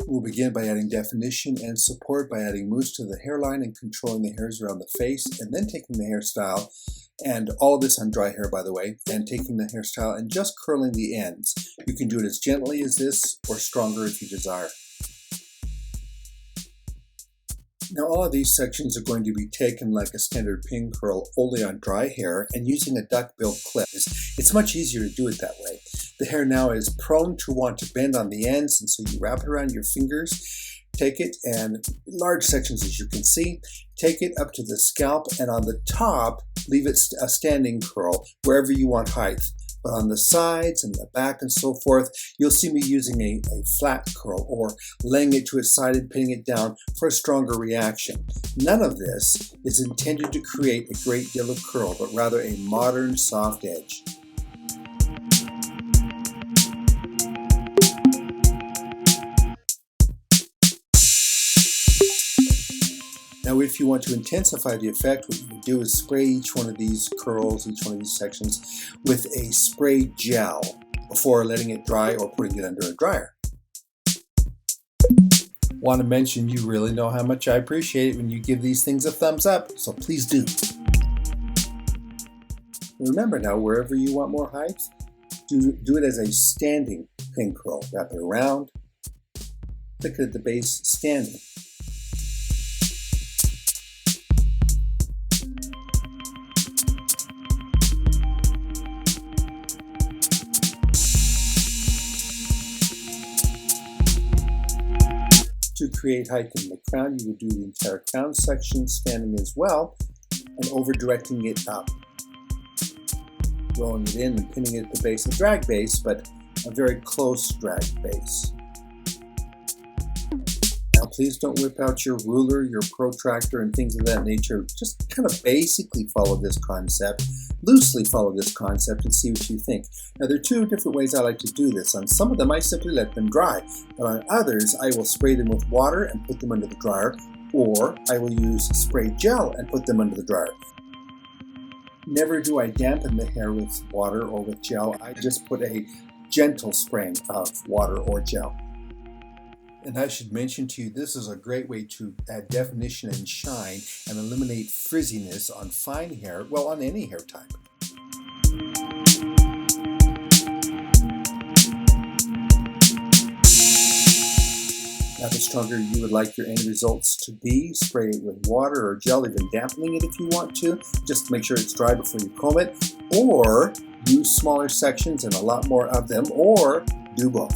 We'll begin by adding definition and support by adding mousse to the hairline and controlling the hairs around the face, and then taking the hairstyle, and all of this on dry hair by the way, and taking the hairstyle and just curling the ends. You can do it as gently as this or stronger if you desire. Now all of these sections are going to be taken like a standard pin curl only on dry hair and using a duck-billed clip. It's much easier to do it that way. The hair now is prone to want to bend on the ends, and so you wrap it around your fingers, take it, and large sections as you can see, take it up to the scalp, and on the top leave it a standing curl wherever you want height. But on the sides and the back and so forth, you'll see me using a flat curl or laying it to its side and pinning it down for a stronger reaction. None of this is intended to create a great deal of curl, but rather a modern soft edge. Now if you want to intensify the effect, what you would do is spray each one of these curls, each one of these sections, with a spray gel before letting it dry or putting it under a dryer. Want to mention you really know how much I appreciate it when you give these things a thumbs up, so please do. Remember now, wherever you want more height, do it as a standing pin curl. Wrap it around, click it at the base standing. To create height in the crown, you would do the entire crown section standing as well and over directing it up. Rolling it in and pinning it at the base, a drag base, but a very close drag base. Now please don't whip out your ruler, your protractor, and things of that nature. Just kind of basically follow this concept, loosely follow this concept and see what you think. Now there are two different ways I like to do this. On some of them I simply let them dry, but on others I will spray them with water and put them under the dryer, or I will use spray gel and put them under the dryer. Never do I dampen the hair with water or with gel. I just put a gentle spraying of water or gel. And I should mention to you, this is a great way to add definition and shine and eliminate frizziness on fine hair, well, on any hair type. Now, the stronger you would like your end results to be, spray it with water or gel, even dampening it if you want to. Just make sure it's dry before you comb it, or use smaller sections and a lot more of them, or do both.